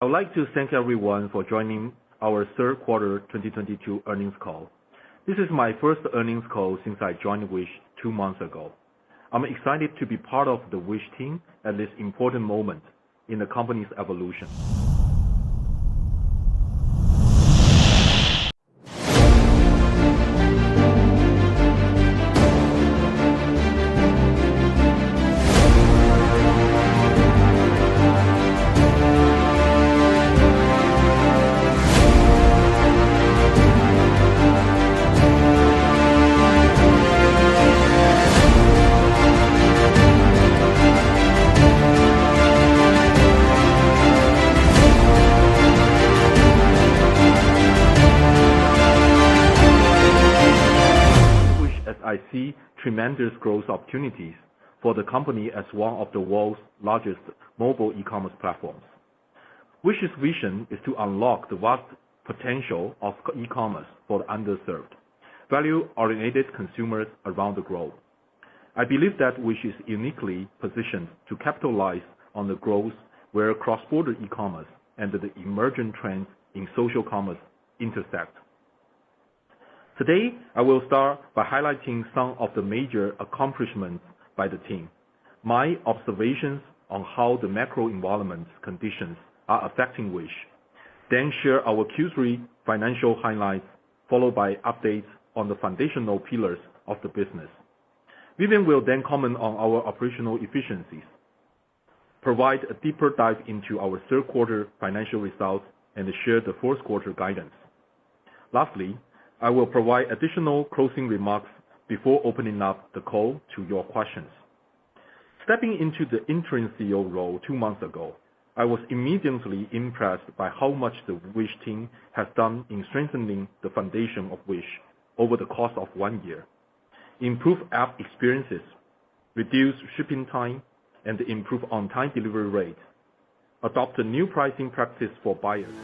I would like to thank everyone for joining our third quarter 2022 earnings call. This is my first earnings call since I joined Wish 2 months ago. I'm excited to be part of the Wish team at this important moment in the company's evolution. I see tremendous growth opportunities for the company as one of the world's largest mobile e-commerce platforms. Wish's vision is to unlock the vast potential of e-commerce for the underserved, value-oriented consumers around the globe. I believe that Wish is uniquely positioned to capitalize on the growth where cross-border e-commerce and the emerging trends in social commerce intersect. Today, I will start by highlighting some of the major accomplishments by the team, my observations on how the macro environment conditions are affecting Wish, then share our Q3 financial highlights, followed by updates on the foundational pillars of the business. Vivian will then comment on our operational efficiencies, provide a deeper dive into our third quarter financial results, and share the fourth quarter guidance. Lastly, I will provide additional closing remarks before opening up the call to your questions. Stepping into the interim CEO role 2 months ago, I was immediately impressed by how much the Wish team has done in strengthening the foundation of Wish over the course of 1 year. Improve app experiences, reduce shipping time, and improve on-time delivery rate. Adopt a new pricing practice for buyers.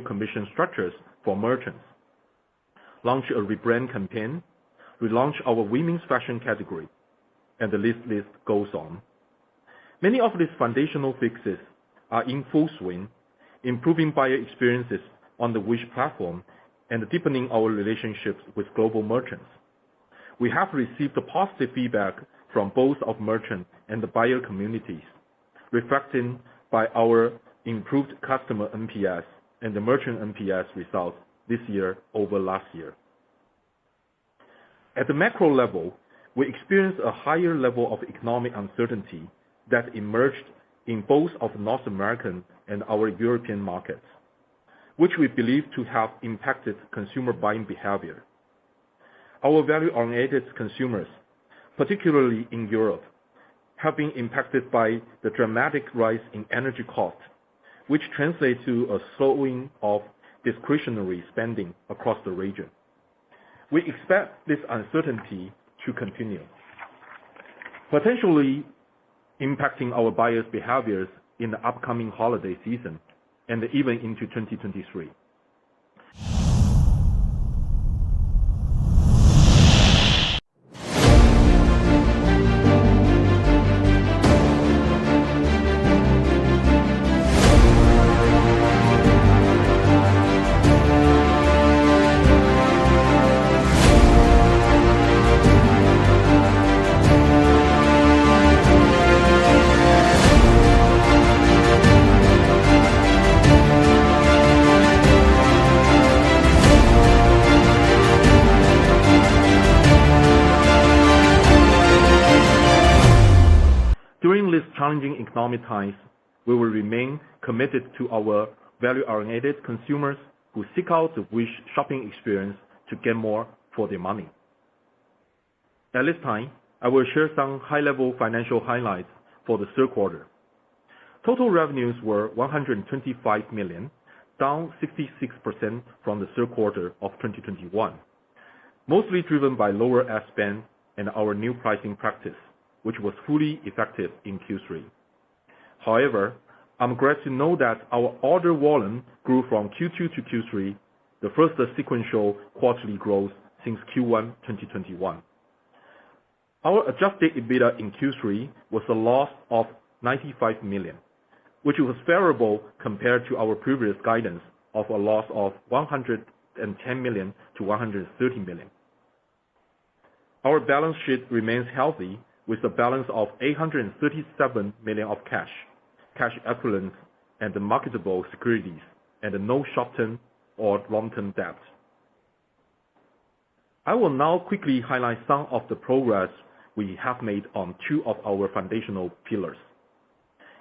Commission structures for merchants, launch a rebrand campaign, relaunch our women's fashion category, and the list goes on. Many of these foundational fixes are in full swing, improving buyer experiences on the Wish platform and deepening our relationships with global merchants. We have received positive feedback from both of merchant and the buyer communities, reflected by our improved customer NPS and the merchant NPS results this year over last year. At the macro level, we experienced a higher level of economic uncertainty that emerged in both of North American and our European markets, which we believe to have impacted consumer buying behavior. Our value-oriented consumers, particularly in Europe, have been impacted by the dramatic rise in energy costs, which translates to a slowing of discretionary spending across the region. We expect this uncertainty to continue, potentially impacting our buyers' behaviors in the upcoming holiday season and even into 2023. During these challenging economic times, we will remain committed to our value-oriented consumers who seek out the Wish shopping experience to get more for their money. At this time, I will share some high-level financial highlights for the third quarter. Total revenues were $125 million, down 66% from the third quarter of 2021, mostly driven by lower ad spend and our new pricing practice, which was fully effective in Q3. However, I'm glad to know that our order volume grew from Q2 to Q3, the first sequential quarterly growth since Q1 2021. Our adjusted EBITDA in Q3 was a loss of $95 million, which was favorable compared to our previous guidance of a loss of $110 million to $130 million. Our balance sheet remains healthy with a balance of $837 million of cash equivalents, and marketable securities, and no short-term or long-term debt. I will now quickly highlight some of the progress we have made on two of our foundational pillars: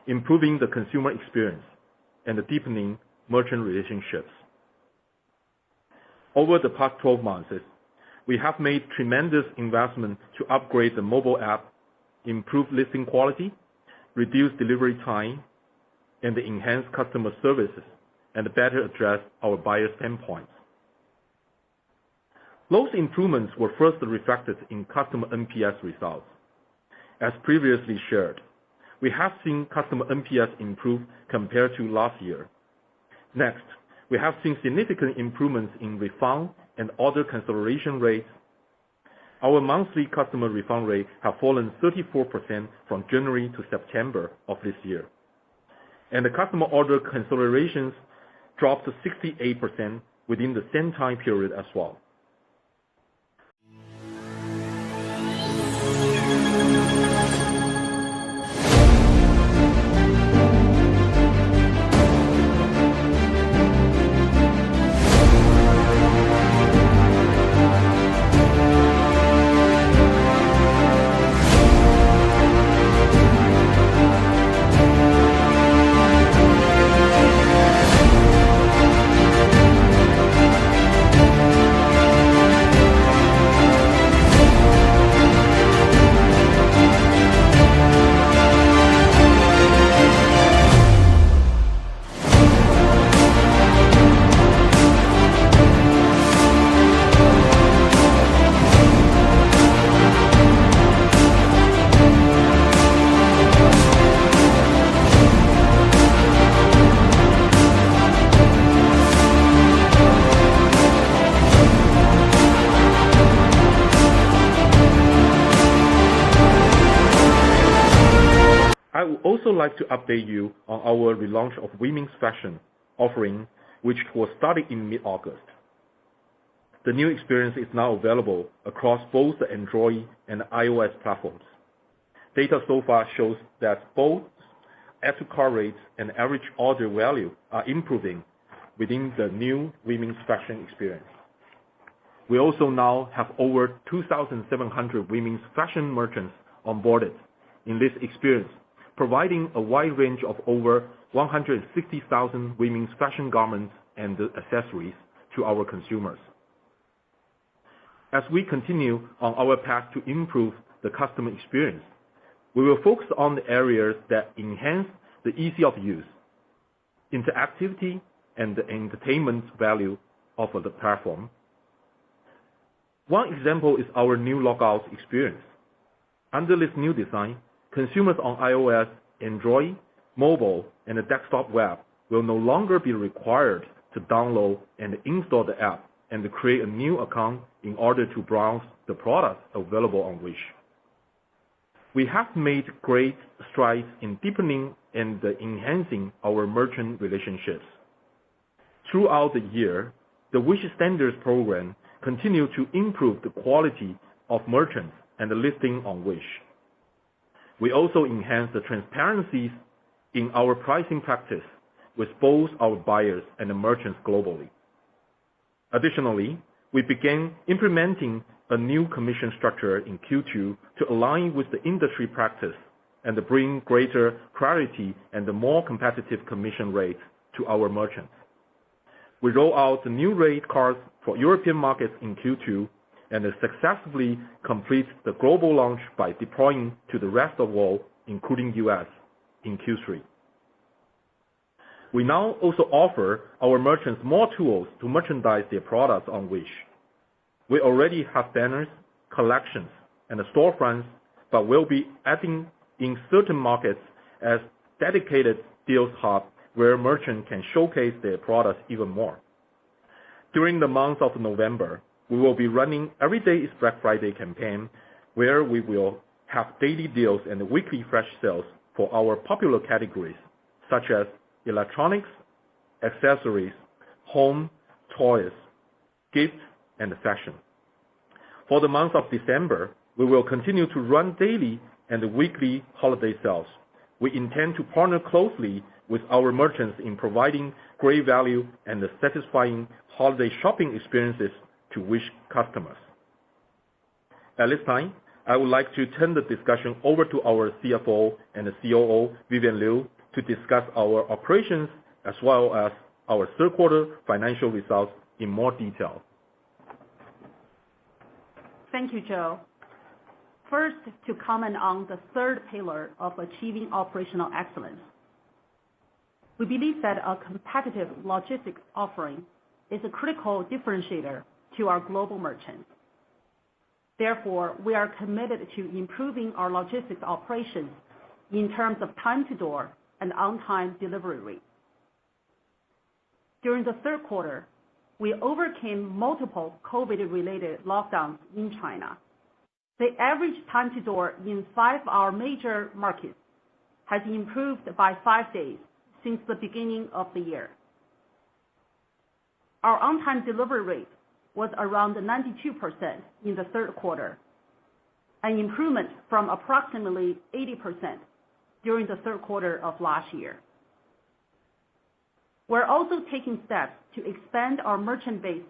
improving the consumer experience and deepening merchant relationships. Over the past 12 months, we have made tremendous investment to upgrade the mobile app, improve listing quality, reduce delivery time, and enhance customer services, and better address our buyers' pain points. Those improvements were first reflected in customer NPS results. As previously shared, we have seen customer NPS improve compared to last year. Next, we have seen significant improvements in refund and order cancellation rates. Our monthly customer refund rate have fallen 34% from January to September of this year, and the customer order cancellations dropped to 68% within the same time period as well. I would also like to update you on our relaunch of women's fashion offering, which was started in mid-August. The new experience is now available across both the Android and iOS platforms. Data so far shows that both add-to-cart rates and average order value are improving within the new women's fashion experience. We also now have over 2,700 women's fashion merchants onboarded in this experience, providing a wide range of over 160,000 women's fashion garments and accessories to our consumers. As we continue on our path to improve the customer experience, we will focus on the areas that enhance the ease of use, interactivity, and the entertainment value of the platform. One example is our new logout experience. Under this new design, consumers on iOS, Android, mobile, and the desktop web will no longer be required to download and install the app and to create a new account in order to browse the products available on Wish. We have made great strides in deepening and enhancing our merchant relationships. Throughout the year, the Wish Standards program continued to improve the quality of merchants and the listing on Wish. We also enhanced the transparencies in our pricing practice with both our buyers and the merchants globally. Additionally, we began implementing a new commission structure in Q2 to align with the industry practice and bring greater clarity and more competitive commission rates to our merchants. We roll out the new rate cards for European markets in Q2 and successfully complete the global launch by deploying to the rest of the world, including US, in Q3. We now also offer our merchants more tools to merchandise their products on Wish. We already have banners, collections, and storefronts, but we'll be adding in certain markets as dedicated deals hub where merchants can showcase their products even more. During the month of November, we will be running Every Day is Black Friday campaign, where we will have daily deals and weekly flash sales for our popular categories, such as electronics, accessories, home, toys, gifts, and fashion. For the month of December, we will continue to run daily and weekly holiday sales. We intend to partner closely with our merchants in providing great value and satisfying holiday shopping experiences to Wish customers. At this time, I would like to turn the discussion over to our CFO and COO, Vivian Liu, to discuss our operations as well as our third quarter financial results in more detail. Thank you, Joe. First, to comment on the third pillar of achieving operational excellence. We believe that a competitive logistics offering is a critical differentiator to our global merchants. Therefore, we are committed to improving our logistics operations in terms of time to door and on-time delivery rate. During the third quarter, we overcame multiple COVID-related lockdowns in China. The average time to door in 5 of our major markets has improved by 5 days since the beginning of the year. Our on-time delivery rate was around 92% in the third quarter, an improvement from approximately 80% during the third quarter of last year. We're also taking steps to expand our merchant base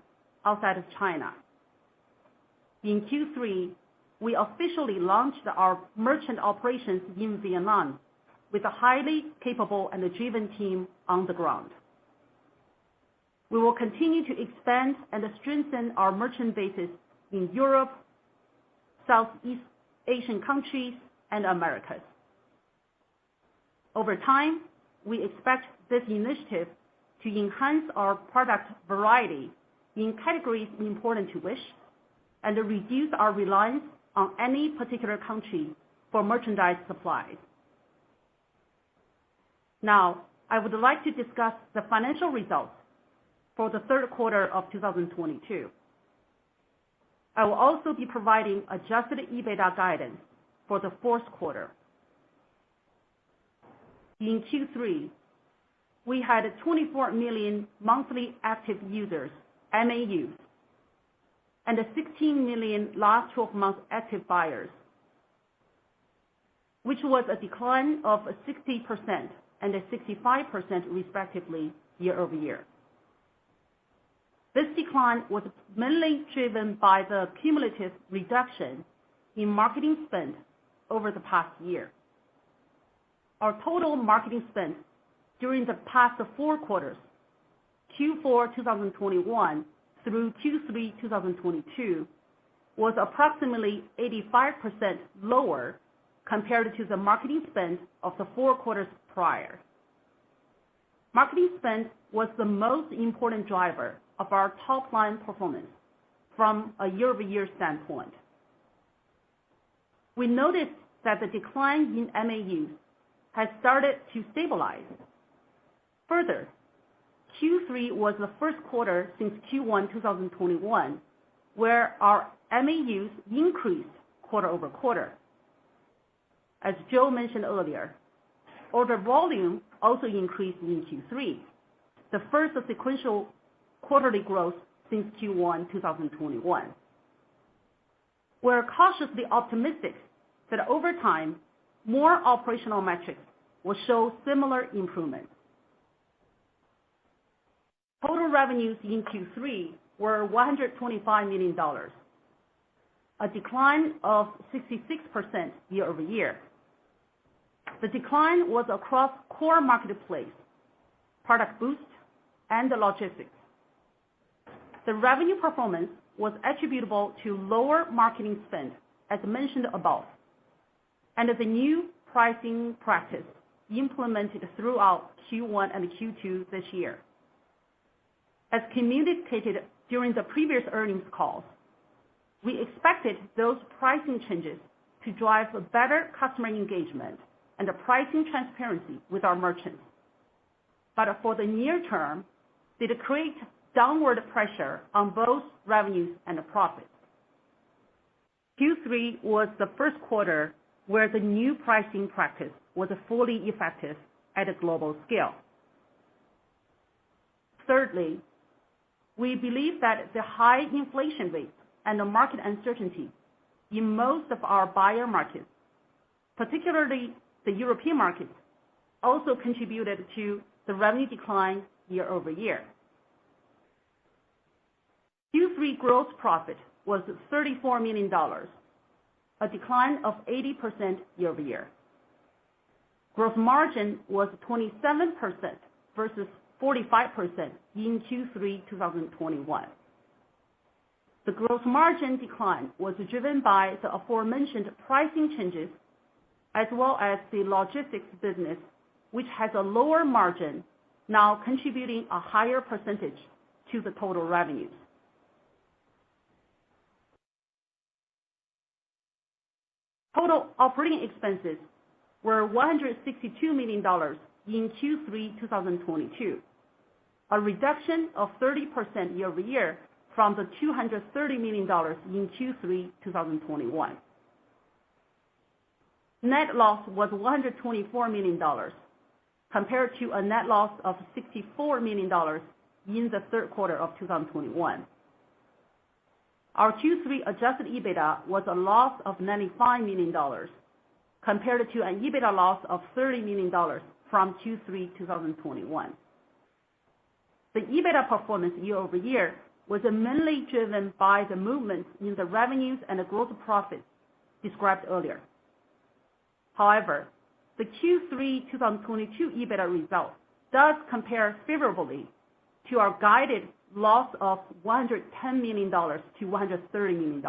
outside of China. In Q3, we officially launched our merchant operations in Vietnam with a highly capable and driven team on the ground. We will continue to expand and strengthen our merchant bases in Europe, Southeast Asian countries, and Americas. Over time, we expect this initiative to enhance our product variety in categories important to Wish and reduce our reliance on any particular country for merchandise supplies. Now, I would like to discuss the financial results for the third quarter of 2022. I will also be providing adjusted EBITDA guidance for the fourth quarter. In Q3, we had 24 million monthly active users, MAUs, and 16 million last 12-month active buyers, which was a decline of 60% and 65% respectively year-over-year. This decline was mainly driven by the cumulative reduction in marketing spend over the past year. Our total marketing spend during the past 4 quarters, Q4 2021 through Q3 2022, was approximately 85% lower compared to the marketing spend of the 4 quarters prior. Marketing spend was the most important driver of our top line performance from a year-over-year standpoint. We noticed that the decline in MAUs has started to stabilize. Further, Q3 was the first quarter since Q1 2021 where our MAUs increased quarter-over-quarter. As Joe mentioned earlier, order volume also increased in Q3, the first sequential quarterly growth since Q1 2021. We're cautiously optimistic that over time, more operational metrics will show similar improvements. Total revenues in Q3 were $125 million, a decline of 66% year-over-year. The decline was across core marketplace, product boost, and logistics. The revenue performance was attributable to lower marketing spend, as mentioned above, and the new pricing practice implemented throughout Q1 and Q2 this year. As communicated during the previous earnings calls, we expected those pricing changes to drive a better customer engagement and a pricing transparency with our merchants. But for the near term, they create downward pressure on both revenues and profits. Q3 was the first quarter where the new pricing practice was fully effective at a global scale. Thirdly, we believe that the high inflation rates and the market uncertainty in most of our buyer markets, particularly the European markets, also contributed to the revenue decline year over year. Q3 gross profit was $34 million, a decline of 80% year over year. Gross margin was 27% versus 45% in Q3 2021. The gross margin decline was driven by the aforementioned pricing changes, as well as the logistics business, which has a lower margin, now contributing a higher percentage to the total revenues. Total operating expenses were $162 million in Q3 2022, a reduction of 30% year over year from the $230 million in Q3 2021. Net loss was $124 million, compared to a net loss of $64 million in the third quarter of 2021. Our Q3 adjusted EBITDA was a loss of $95 million, compared to an EBITDA loss of $30 million from Q3 2021. The EBITDA performance year over year was mainly driven by the movements in the revenues and the gross profit described earlier. However, the Q3 2022 EBITDA result does compare favorably to our guided loss of $110 million to $130 million.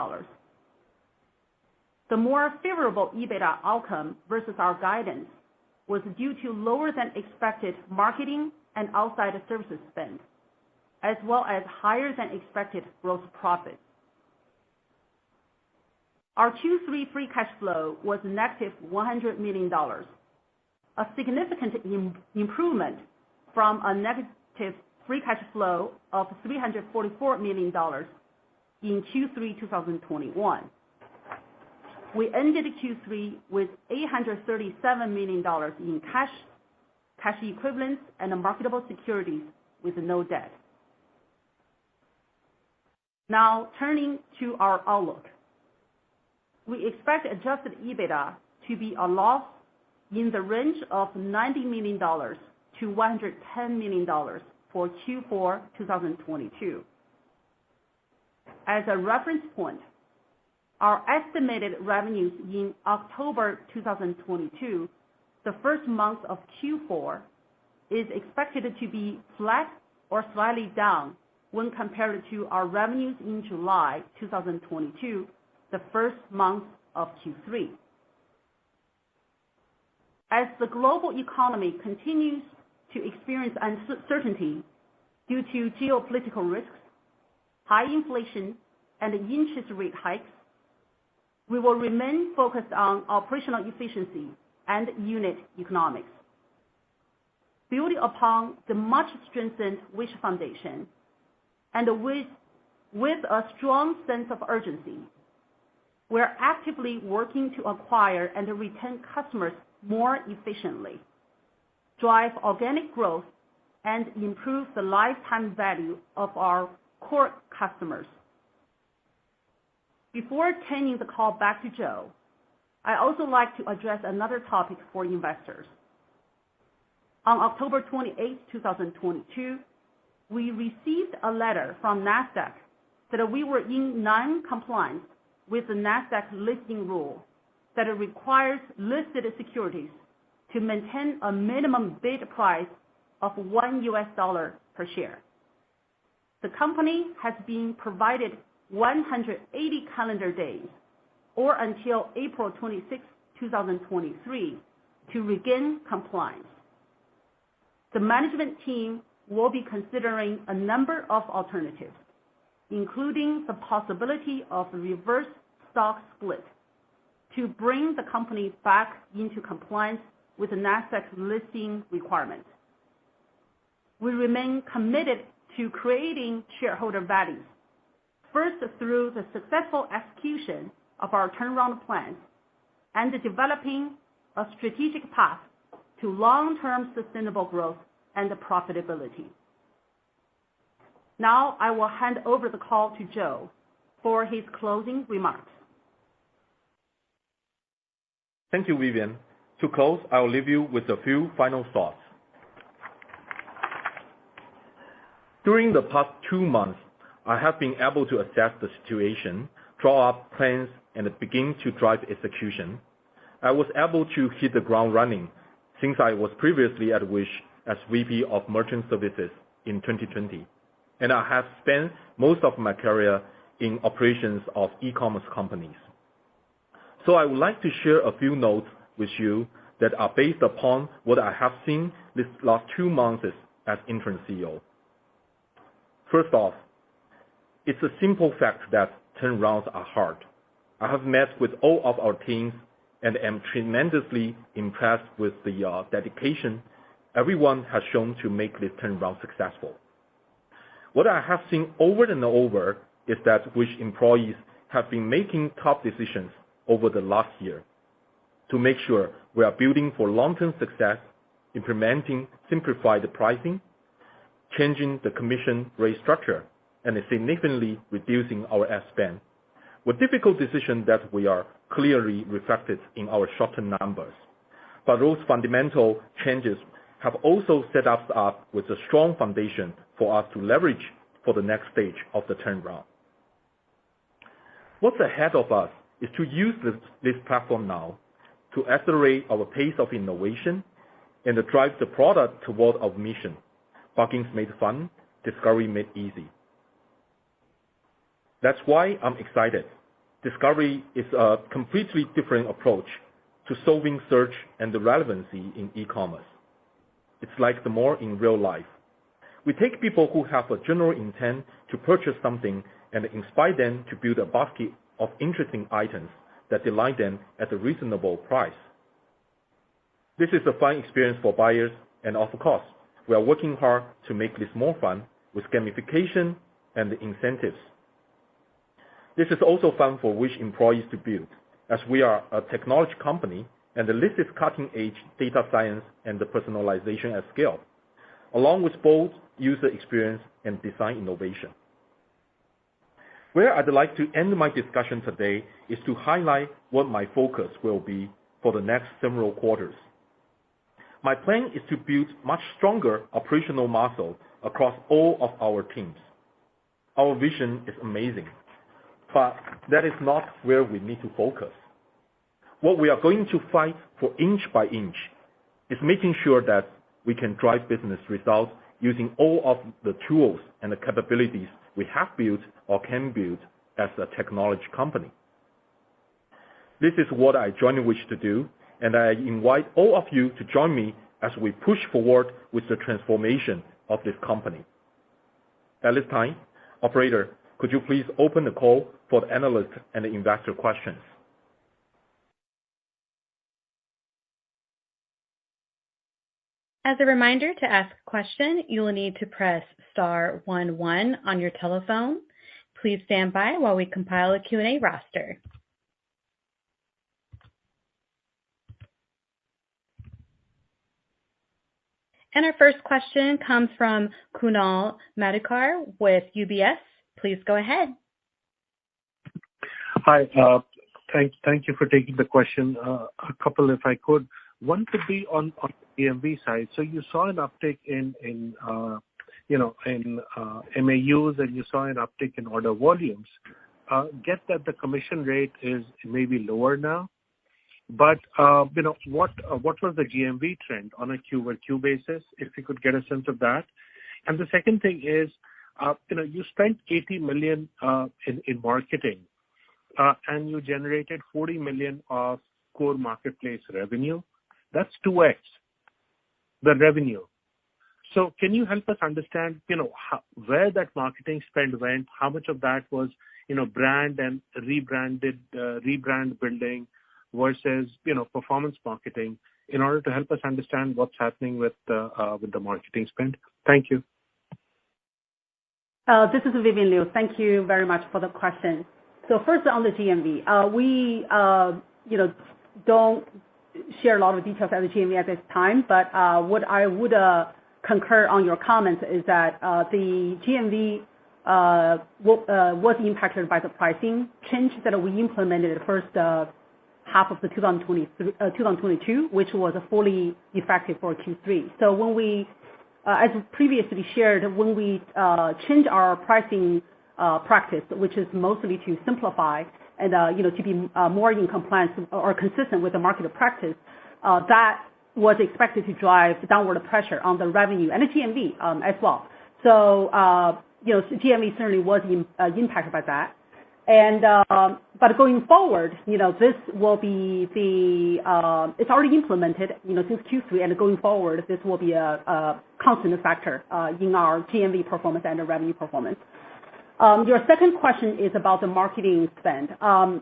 The more favorable EBITDA outcome versus our guidance was due to lower than expected marketing and outside services spend, as well as higher than expected gross profit. Our Q3 free cash flow was negative $100 million, a significant improvement from a negative free cash flow of $344 million in Q3 2021. We ended Q3 with $837 million in cash equivalents, and marketable securities with no debt. Now turning to our outlook. We expect adjusted EBITDA to be a loss in the range of $90 million to $110 million for Q4 2022. As a reference point, our estimated revenues in October 2022, the first month of Q4, is expected to be flat or slightly down when compared to our revenues in July 2022, the first month of Q3. As the global economy continues to experience uncertainty due to geopolitical risks, high inflation, and interest rate hikes, we will remain focused on operational efficiency and unit economics. Building upon the much strengthened Wish Foundation and with a strong sense of urgency, we're actively working to acquire and retain customers more efficiently, drive organic growth, and improve the lifetime value of our core customers. Before turning the call back to Joe, I also like to address another topic for investors. On October 28, 2022, we received a letter from NASDAQ that we were in non-compliance with the NASDAQ listing rule that requires listed securities to maintain a minimum bid price of $1 per share. The company has been provided 180 calendar days, or until April 26, 2023, to regain compliance. The management team will be considering a number of alternatives, including the possibility of a reverse stock split to bring the company back into compliance with the NASDAQ listing requirements. We remain committed to creating shareholder value, first through the successful execution of our turnaround plans and developing a strategic path to long-term sustainable growth and profitability. Now I will hand over the call to Joe for his closing remarks. Thank you, Vivian. To close, I will leave you with a few final thoughts. During the past 2 months, I have been able to assess the situation, draw up plans, and begin to drive execution. I was able to hit the ground running since I was previously at Wish as VP of Merchant Services in 2020, and I have spent most of my career in operations of e-commerce companies. So I would like to share a few notes with you that are based upon what I have seen these last 2 months as interim CEO. First off, it's a simple fact that turnarounds are hard. I have met with all of our teams and am tremendously impressed with the dedication everyone has shown to make this turnaround successful. What I have seen over and over is that Wish employees have been making tough decisions over the last year to make sure we are building for long-term success, implementing simplified pricing, changing the commission rate structure, and significantly reducing our ad spend, were difficult decisions that we are clearly reflected in our short-term numbers. But those fundamental changes have also set us up with a strong foundation for us to leverage for the next stage of the turnaround. What's ahead of us is to use this platform now to accelerate our pace of innovation and drive the product toward our mission: bargains made fun, discovery made easy. That's why I'm excited. Discovery is a completely different approach to solving search and the relevancy in e-commerce. It's like the mall in real life. We take people who have a general intent to purchase something and inspire them to build a basket of interesting items that delight them at a reasonable price. This is a fun experience for buyers, and of course, we are working hard to make this more fun with gamification and incentives. This is also fun for Wish employees to build, as we are a technology company and this is cutting-edge data science and the personalization at scale, along with both user experience and design innovation. Where I'd like to end my discussion today is to highlight what my focus will be for the next several quarters. My plan is to build much stronger operational muscle across all of our teams. Our vision is amazing, but that is not where we need to focus. What we are going to fight for inch by inch is making sure that we can drive business results using all of the tools and the capabilities we have built or can build as a technology company. This is what I joined Wish to do, and I invite all of you to join me as we push forward with the transformation of this company. At this time, operator, could you please open the call for the analyst and the investor questions? As a reminder, to ask a question, you will need to press star 11 on your telephone. Please stand by while we compile a Q&A roster. And our first question comes from Kunal Madhukar with UBS. Please go ahead. Hi, thank you for taking the question. A couple, if I could. One could be on the AMV side. So you saw an uptick in MAUs, and you saw an uptick in order volumes. Get that the commission rate is maybe lower now, But what was the GMV trend on a Q-over-Q basis? If you could get a sense of that. And the second thing is, you spent $80 million in marketing, and you generated $40 million of core marketplace revenue. That's 2x the revenue. So can you help us understand, where that marketing spend went? How much of that was, brand and rebrand building versus, performance marketing, in order to help us understand what's happening with the marketing spend? Thank you. This is Vivian Liu. Thank you very much for the question. So first on the GMV, we don't share a lot of details at the GMV at this time, but what I would concur on your comments is that the GMV was impacted by the pricing change that we implemented the first half of the 2022, which was fully effective for Q3. So when we, as previously shared, when we change our pricing practice, which is mostly to simplify and to be more in compliance or consistent with the market practice, that was expected to drive downward pressure on the revenue and the GMV as well. So GMV certainly was impacted by that. And but going forward, this will be it's already implemented, since Q3, and going forward, this will be a constant factor in our GMV performance and the revenue performance. Your second question is about the marketing spend.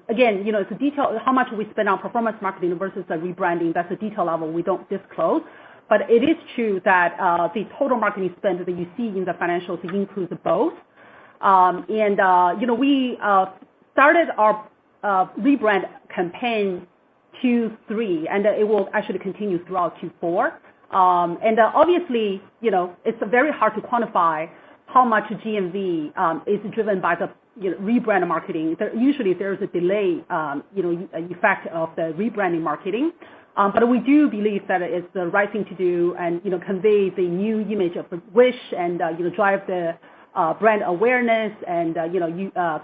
Again, it's a detail, how much we spend on performance marketing versus the rebranding. That's a detail level we don't disclose. But it is true that the total marketing spend that you see in the financials includes both. We started our rebrand campaign Q3, and it will actually continue throughout Q4. Obviously, it's very hard to quantify how much GMV is driven by the rebrand marketing. Usually there's a delay, effect of the rebranding marketing. But we do believe that it's the right thing to do and, convey the new image of the Wish and, drive the brand awareness and,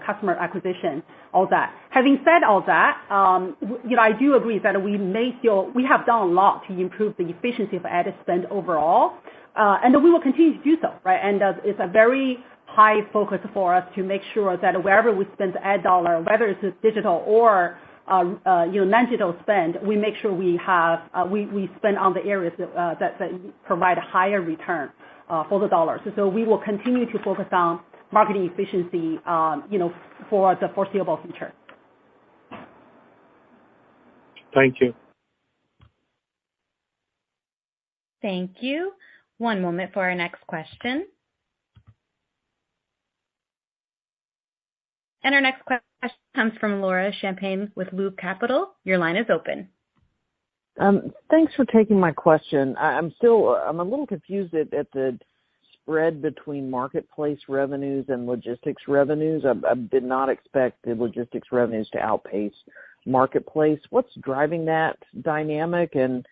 customer acquisition, all that. Having said all that, I do agree that we have done a lot to improve the efficiency of ad spend overall. And we will continue to do so, right? And it's a very high focus for us to make sure that wherever we spend the ad dollar, whether it's digital or non-digital spend, we make sure we have we spend on the areas that provide a higher return for the dollars. So we will continue to focus on marketing efficiency, for the foreseeable future. Thank you. Thank you. One moment for our next question. And our next question comes from Laura Champagne with Loop Capital. Your line is open. Thanks for taking my question. I'm a little confused at the spread between marketplace revenues and logistics revenues. I did not expect the logistics revenues to outpace marketplace. What's driving that dynamic, and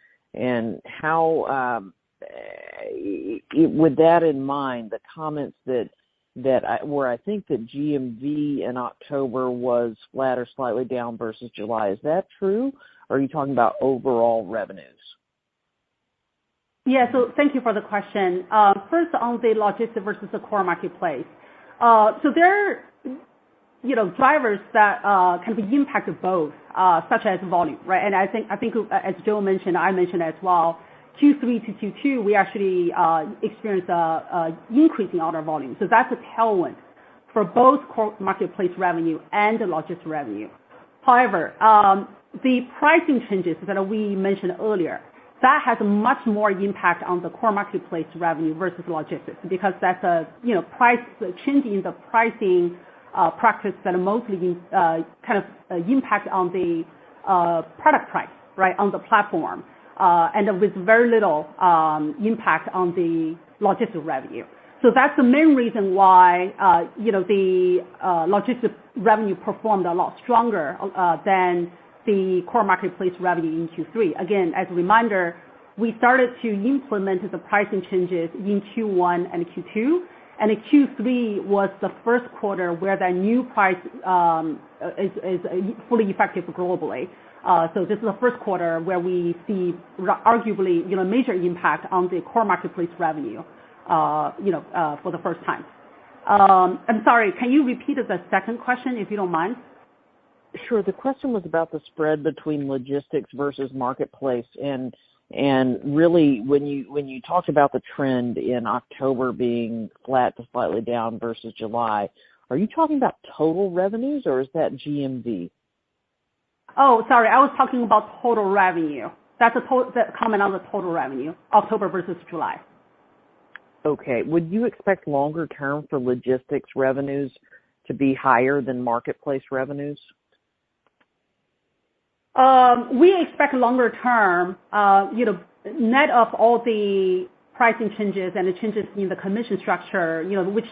how, with that in mind, the comments where I think that GMV in October was flat or slightly down versus July. Is that true? Or are you talking about overall revenues? Yeah, so thank you for the question. First on the logistics versus the core marketplace. So there are, drivers that can be impacted both, such as volume, right? And I think as Joe mentioned, I mentioned as well, Q3 to Q2, we actually experienced a increase in order volume. So that's a tailwind for both core marketplace revenue and the logistics revenue. However, the pricing changes that we mentioned earlier, that has a much more impact on the core marketplace revenue versus logistics, because that's a price change in the pricing practice that mostly impact on the product price, right, on the platform. And with very little impact on the logistics revenue. So that's the main reason why the logistics revenue performed a lot stronger than the core marketplace revenue in Q3. Again, as a reminder, we started to implement the pricing changes in Q1 and Q2, and Q3 was the first quarter where the new price is fully effective globally. So this is the first quarter where we see arguably, major impact on the core marketplace revenue, for the first time. I'm sorry, can you repeat the second question if you don't mind? Sure. The question was about the spread between logistics versus marketplace, and really when you talked about the trend in October being flat to slightly down versus July, are you talking about total revenues or is that GMV? Oh, sorry, I was talking about total revenue. That's the comment on the total revenue, October versus July. Okay. Would you expect longer term for logistics revenues to be higher than marketplace revenues? We expect longer term, net of all the pricing changes and the changes in the commission structure, which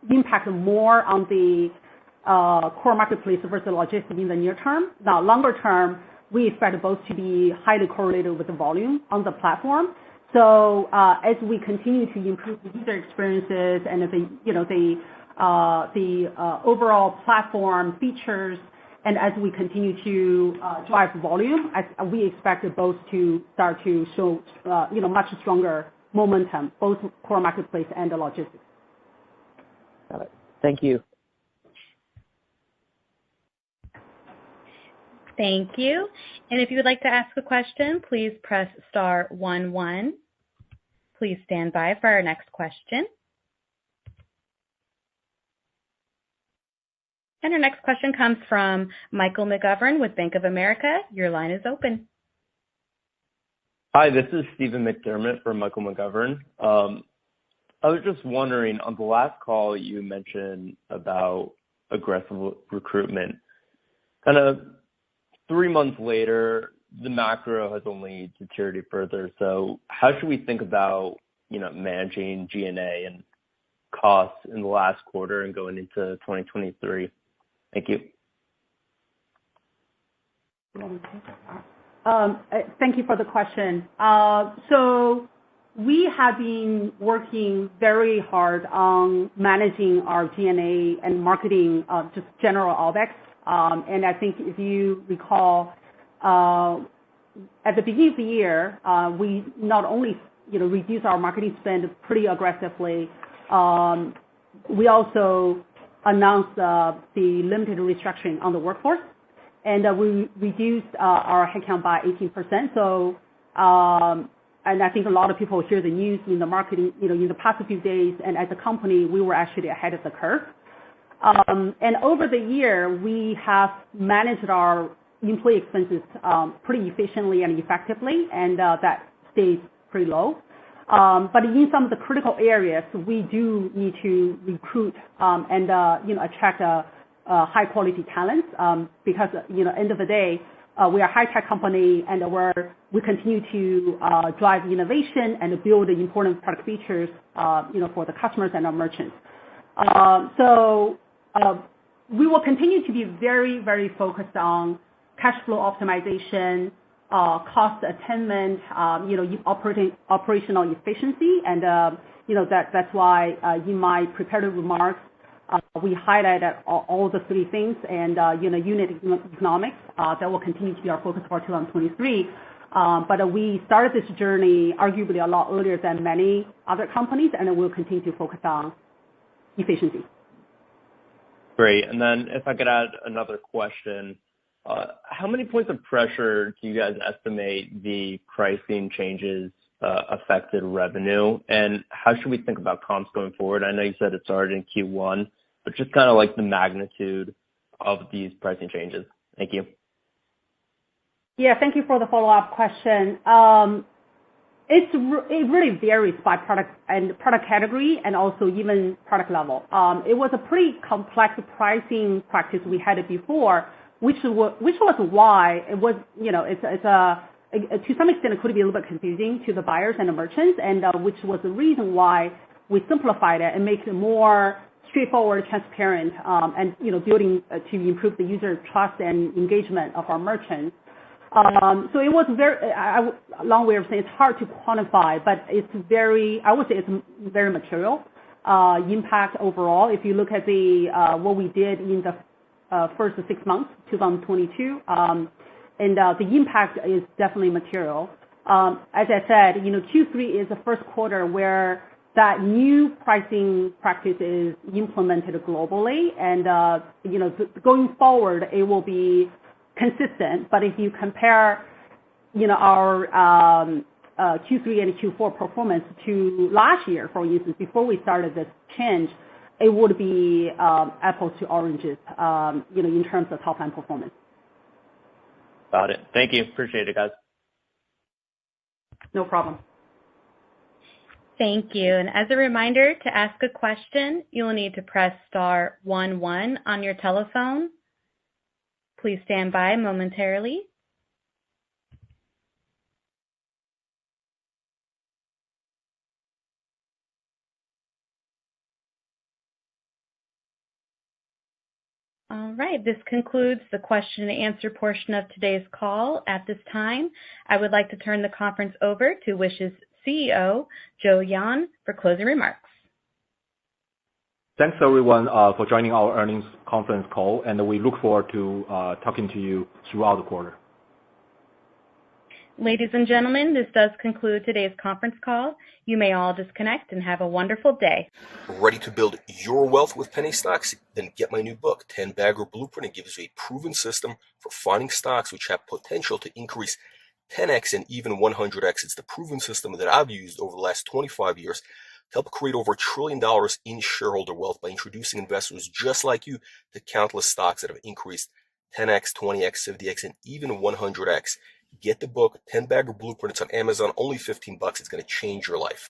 impact more on the core marketplace versus logistics in the near term. Now, longer term, we expect both to be highly correlated with the volume on the platform. So as we continue to improve the user experiences and the overall platform features, and as we continue to drive volume, we expect both to start to show, much stronger momentum, both core marketplace and the logistics. Got it. Thank you. Thank you. And if you would like to ask a question, please press star 11. Please stand by for our next question. And our next question comes from Michael McGovern with Bank of America. Your line is open. Hi, this is Stephen McDermott from Michael McGovern. I was just wondering, on the last call you mentioned about aggressive recruitment. Kind of 3 months later, the macro has only deteriorated further. So how should we think about, managing G&A and costs in the last quarter and going into 2023? Thank you. Thank you for the question. So we have been working very hard on managing our G&A and marketing, just general OpEx. And I think if you recall, at the beginning of the year, we not only reduced our marketing spend pretty aggressively, we also announced the limited restructuring on the workforce, and we reduced our headcount by 18%. So, and I think a lot of people hear the news in the marketing, in the past few days, and as a company, we were actually ahead of the curve. And over the year, we have managed our employee expenses pretty efficiently and effectively, and that stays pretty low. But in some of the critical areas, we do need to recruit and attract high quality talents because end of the day, we are a high tech company, and we continue to drive innovation and build important product features for the customers and our merchants. So we will continue to be very, very focused on cash flow optimization, cost attainment, operational efficiency, and that's why in my prepared remarks we highlighted all the three things, and unit economics that will continue to be our focus for 2023. But we started this journey arguably a lot earlier than many other companies, and we'll continue to focus on efficiency. Great. And then if I could add another question, how many points of pressure do you guys estimate the pricing changes affected revenue? And how should we think about comps going forward? I know you said it started in Q1, but just kind of like the magnitude of these pricing changes. Thank you. Yeah, thank you for the follow-up question. It really varies by product and product category, and also even product level. It was a pretty complex pricing practice we had before, which was why it was, to some extent it could be a little bit confusing to the buyers and the merchants, and which was the reason why we simplified it and make it more straightforward, transparent, and building to improve the user trust and engagement of our merchants. So it was a long way of saying it's hard to quantify, but I would say it's very material impact overall. If you look at what we did in the first 6 months, 2022, and the impact is definitely material. As I said, Q3 is the first quarter where that new pricing practice is implemented globally, and going forward it will be consistent. But if you compare, our Q3 and Q4 performance to last year, for instance, before we started this change, it would be apples to oranges, in terms of top line performance. Got it. Thank you. Appreciate it, guys. No problem. Thank you. And as a reminder, to ask a question, you will need to press star 11 on your telephone. Please stand by momentarily. All right, this concludes the question and answer portion of today's call. At this time, I would like to turn the conference over to Wish's CEO, Joe Yan, for closing remarks. Thanks everyone for joining our earnings conference call, and we look forward to talking to you throughout the quarter. Ladies and gentlemen, this does conclude today's conference call. You may all disconnect and have a wonderful day. Ready to build your wealth with penny stocks? Then get my new book, TenBagger Blueprint. It gives you a proven system for finding stocks which have potential to increase 10x and even 100x. It's the proven system that I've used over the last 25 years to help create over $1 trillion in shareholder wealth by introducing investors just like you to countless stocks that have increased 10x, 20x, 50x, and even 100x. Get the book, TenBagger Blueprint. It's on Amazon, only $15. It's going to change your life.